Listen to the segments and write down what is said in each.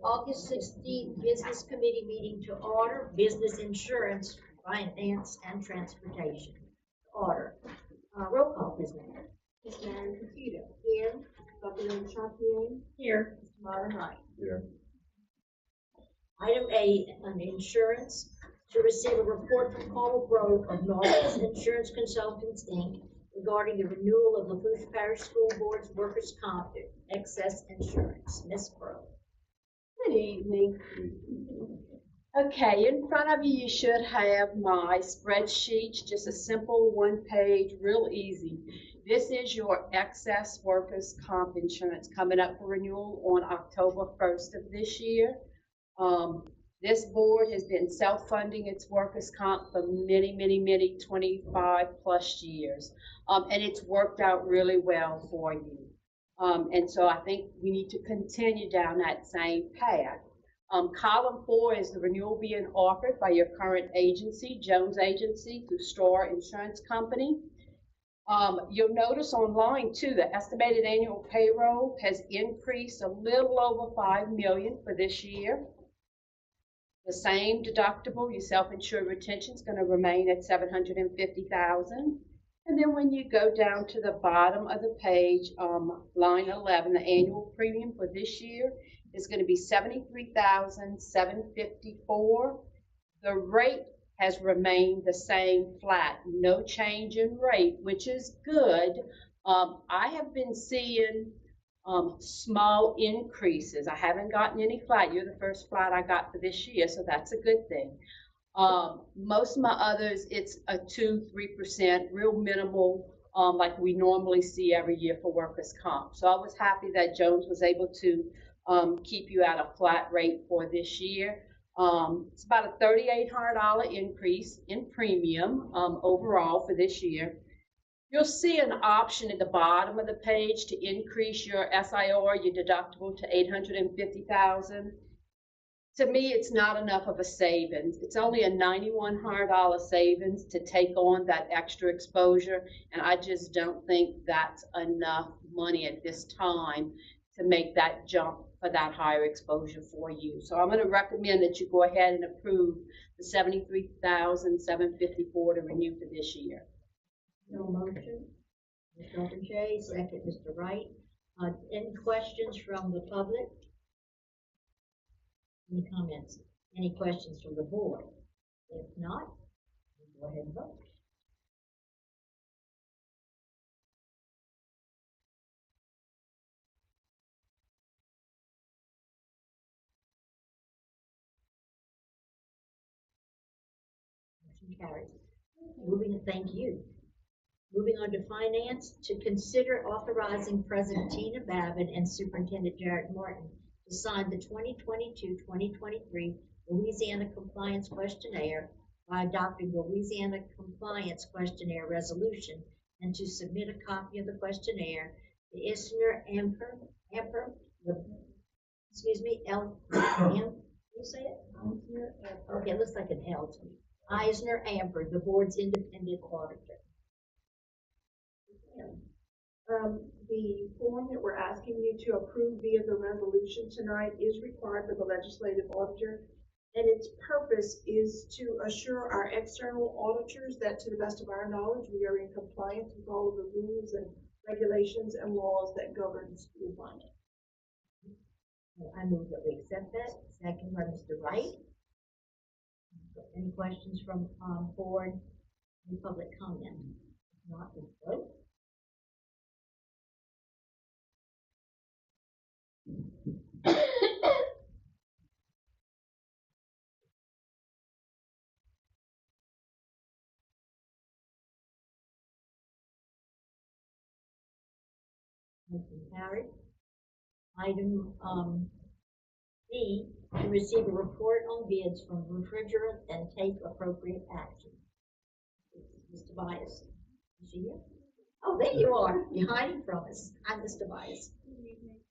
August 16th Business Committee meeting to order. Business insurance, finance, and transportation. Order. Roll call, please, Mayor. Ms. Marion Computer. Here. Dr. Lynn Chartier. Here. Mr. Marvin Wright. Here. Item A, on insurance, to receive a report from Carl Grove of Norris Insurance Consultants, Inc. regarding the renewal of Lafourche Parish School Board's workers' comp excess insurance. Ms. Grove. Good evening. Okay, in front of you, you should have my spreadsheet, just a simple one page, real easy. This is your excess workers' comp insurance coming up for renewal on October 1st of this year. This board has been self-funding its workers' comp for many 25 plus years. And it's worked out really well for you. And so I think we need to continue down that same path. Column 4 is the renewal being offered by your current agency, Jones Agency, through Star Insurance Company. You'll notice on line 2, the estimated annual payroll has increased a little over $5 million for this year. The same deductible, your self-insured retention, is going to remain at $750,000. And then when you go down to the bottom of the page, line 11, the annual premium for this year is going to be $73,754. The rate has remained the same flat, no change in rate, which is good. I have been seeing small increases. I haven't gotten any flat. You're the first flat I got for this year, so that's a good thing. Most of my others, it's a 2-3%, real minimal, like we normally see every year for workers' comp. So I was happy that Jones was able to keep you at a flat rate for this year. It's about a $3,800 increase in premium overall for this year. You'll see an option at the bottom of the page to increase your SIR, your deductible, to $850,000. To me, it's not enough of a savings. It's only a $9,100 savings to take on that extra exposure, and I just don't think that's enough money at this time to make that jump for that higher exposure for you. So I'm going to recommend that you go ahead and approve the $73,754 to renew for this year. No motion. Mr. Openjay, second, Mr. Wright. Any questions from the public? Any comments? Any questions from the board? If not, go ahead and vote. Motion carries. Thank you. Moving on to finance, to consider authorizing President Tina Babin and Superintendent Jared Martin to sign the 2022-2023 Louisiana Compliance Questionnaire by adopting the Louisiana Compliance Questionnaire Resolution and to submit a copy of the questionnaire to Eisner Amper, you say it? Okay, it looks like an L to me. Eisner Amper, the board's independent auditor. The form that we're asking you to approve via the resolution tonight is required for the legislative auditor, and its purpose is to assure our external auditors that, to the best of our knowledge, we are in compliance with all of the rules and regulations and laws that govern school finance. I move that we accept that. Second by Mr. Wright. Any questions from board? Any public comment? If not, let's vote. Motion carried. Item B, to receive a report on bids from refrigerant and take appropriate action. Mr. Bias, is she here? Oh, there you are. You're hiding from us. I'm Mr. Bias. Good evening.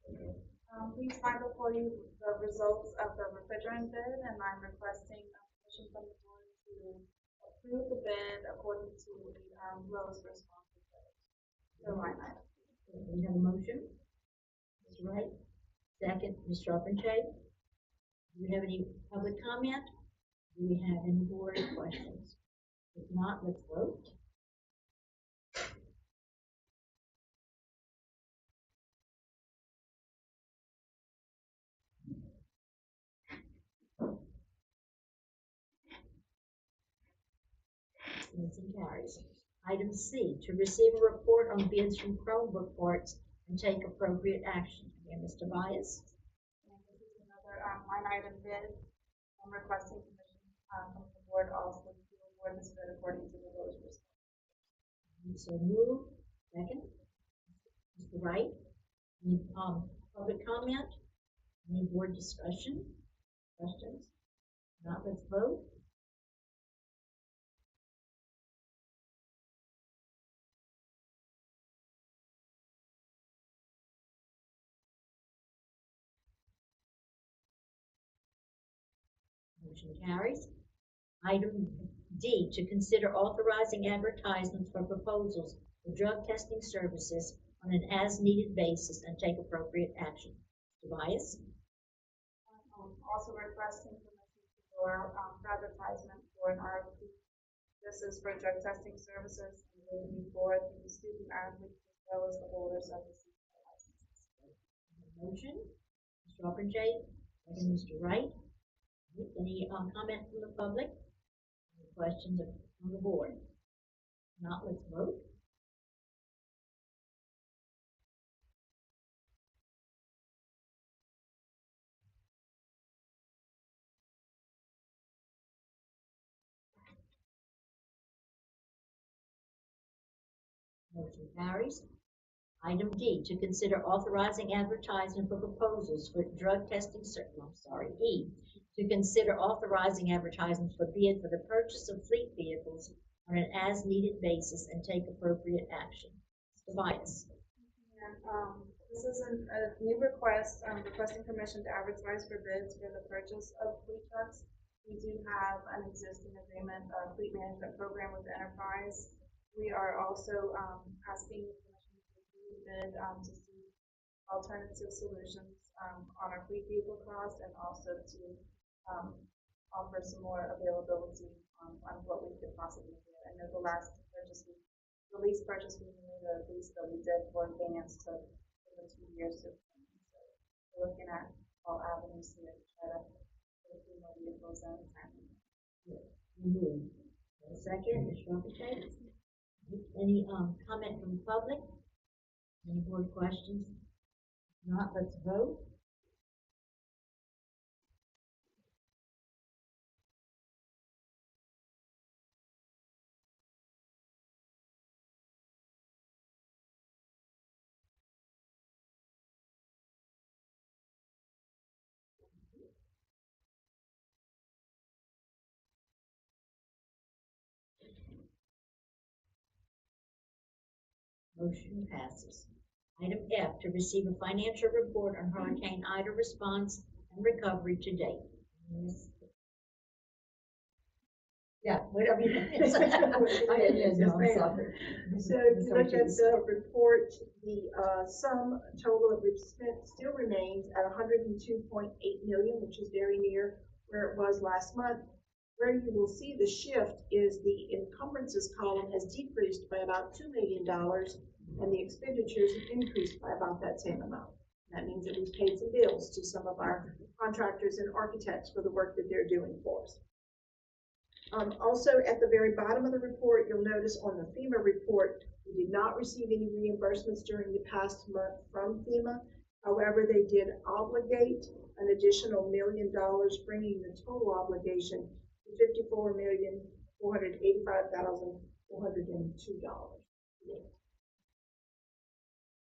Please find before you the results of the refrigerant bid, and I'm requesting permission from the board to approve the bid according to the lowest responsive bid. So line item. We have a motion. Mr. Wright. Second, Mr. Openshade. Do we have any public comment? Do we have any board questions? If not, let's vote. Motion carries. Item C, to receive a report on bids from Chromebook parts and take appropriate action. Again, Mr. Bias. And this is another, line item bid. I'm requesting permission, from the board also to award this bid according to the lowest response. So move. Second. Mr. Wright. Any, public comment? Any board discussion? Questions? Not, let's vote. Motion carries. Item D, to consider authorizing advertisements for proposals for drug testing services on an as-needed basis and take appropriate action. Mr. Bias. Also requesting permission for, advertisement for an RFP. This is for drug testing services and will be for the student athletes as well as the holders of the CDL licenses. Motion. Mr. Oppenjay, second Mr. Wright. Any comment from the public? Any questions from the board? Not, let's vote. Motion carries. Item D, to consider authorizing advertising for proposals for drug testing E, to consider authorizing advertisements for bid for the purchase of fleet vehicles on an as-needed basis and take appropriate action. Mr. Bias. And, this is a new request, requesting permission to advertise for bids for the purchase of fleet trucks. We do have an existing agreement, fleet management program with the enterprise. We are also, asking permission to bid, to see alternative solutions, on our fleet vehicle costs and also to, offer some more availability on what we could possibly do. I know the lease purchase we made, the lease that we did for vans took over 2 years to obtain. So we're looking at all avenues here to try to get a few more vehicles in time. Moved. Second, Mr. Oppenjay. Any comment from the public? Any board questions? Not, let's vote. Motion passes. Item F, to receive a financial report on Hurricane Ida response and recovery to date. Yeah, whatever you think. So if you look at the report, the sum total of which still remains at 102.8 million, which is very near where it was last month. Where you will see the shift is the encumbrances column has decreased by about $2 million, and the expenditures have increased by about that same amount. That means that we've paid some bills to some of our contractors and architects for the work that they're doing for us. Also, at the very bottom of the report, you'll notice on the FEMA report, we did not receive any reimbursements during the past month from FEMA. However, they did obligate an additional $1 million, bringing the total obligation to $54,485,402.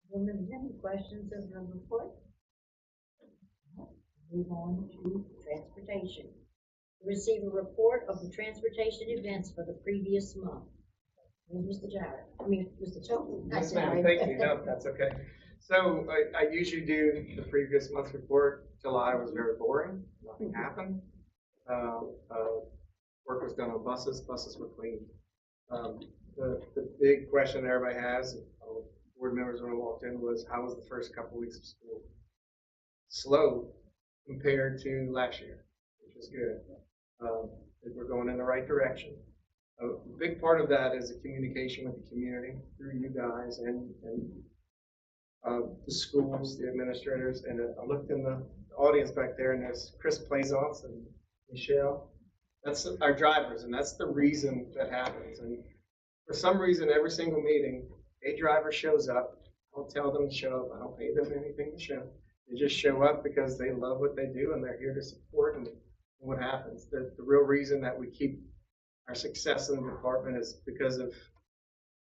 Women, any questions of the report? Move on to transportation. Receive a report of the transportation events for the previous month. Mr. Jarrett, Mr. Chilton. Yes, ma'am, thank you. No, that's okay. So I usually do the previous month's report. July was very boring. Nothing happened. Work was done on buses. Buses were cleaned. The big question everybody has, board members when I walked in, was how was the first couple weeks of school? Slow compared to last year. is good. That we're going in the right direction. A big part of that is the communication with the community through you guys and the schools, the administrators, and I looked in the audience back there, and there's Chris Plaisance and Michelle. That's our drivers, and that's the reason that happens. And for some reason, every single meeting, a driver shows up. I don't tell them to show up. I don't pay them anything to show. They just show up because they love what they do, and they're here to support. And what happens? The real reason that we keep our success in the department is because of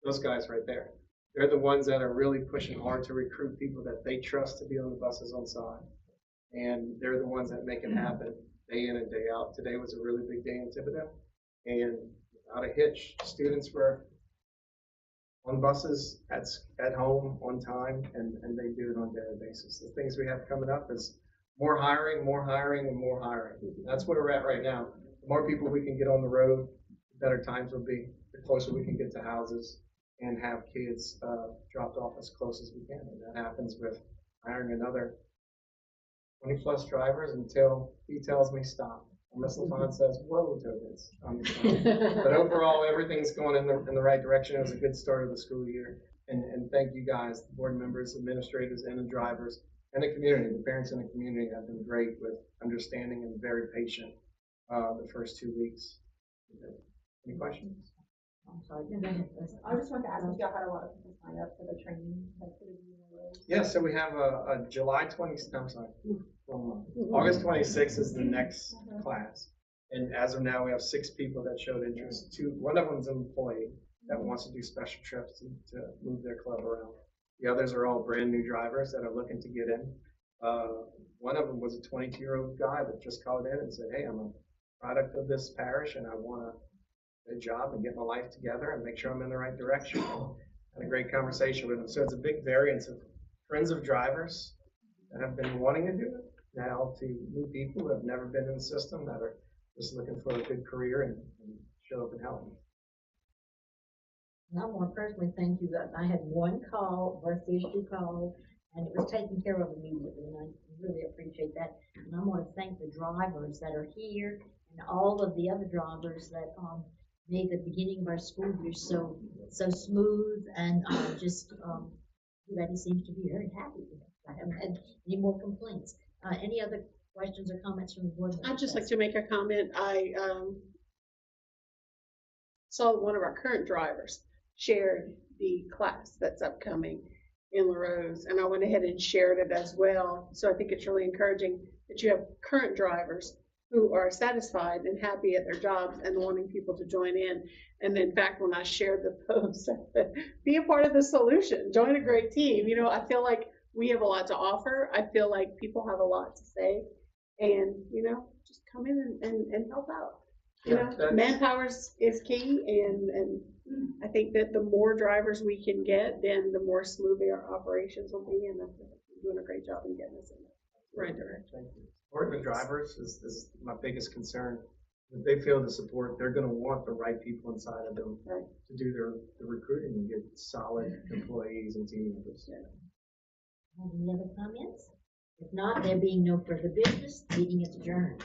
those guys right there. They're the ones that are really pushing hard to recruit people that they trust to be on the buses on side. And they're the ones that make it happen day in and day out. Today was a really big day in Thibodaux. And without a hitch, students were on buses at home on time, and they do it on a daily basis. The things we have coming up is more hiring, and more hiring. That's where we're at right now. The more people we can get on the road, the better times will be, the closer we can get to houses and have kids dropped off as close as we can. And that happens with hiring another 20 plus drivers until he tells me stop. And Ms. LaFont says, whoa, Tobitz. But overall, everything's going in the right direction. It was a good start of the school year. And thank you guys, the board members, administrators, and the drivers, and the community. The parents in the community have been great with understanding and very patient the first 2 weeks. Any questions? I'm sorry. Go ahead. I just wanted to ask if y'all had a lot of people sign up for the training, like for the UROs. Yeah, so we have a July 20th, I'm sorry, August 26th is the next class. And as of now, we have 6 people that showed interest. One of them's an employee that wants to do special trips to move their club around. The others are all brand new drivers that are looking to get in. One of them was a 22-year-old guy that just called in and said, hey, I'm a product of this parish and I want a job and get my life together and make sure I'm in the right direction. Had a great conversation with him. So it's a big variance of friends of drivers that have been wanting to do it now to new people who have never been in the system that are just looking for a good career and show up and help. And I want to personally thank you. I had one call, birth issue call, and it was taken care of immediately, and I really appreciate that. And I want to thank the drivers that are here and all of the other drivers that made the beginning of our school year so smooth, and everybody seems to be very happy with it. I haven't had any more complaints. Any other questions or comments from the board? I'd just like to make a comment. I saw one of our current drivers shared the class that's upcoming in LaRose, and I went ahead and shared it as well. So I think it's really encouraging that you have current drivers who are satisfied and happy at their jobs and wanting people to join in. And in fact, when I shared the post, be a part of the solution, join a great team. You know, I feel like we have a lot to offer. I feel like people have a lot to say, and, you know, just come in and help out. You know, manpower is key, and I think that the more drivers we can get, then the more smoothly our operations will be, and I feel like we're doing a great job in getting us in the right direction. Supporting the drivers is my biggest concern. If they feel the support, they're going to want the right people inside of them to do the recruiting and get solid employees and team members. Any other comments? If not, there being no further business, meeting is adjourned.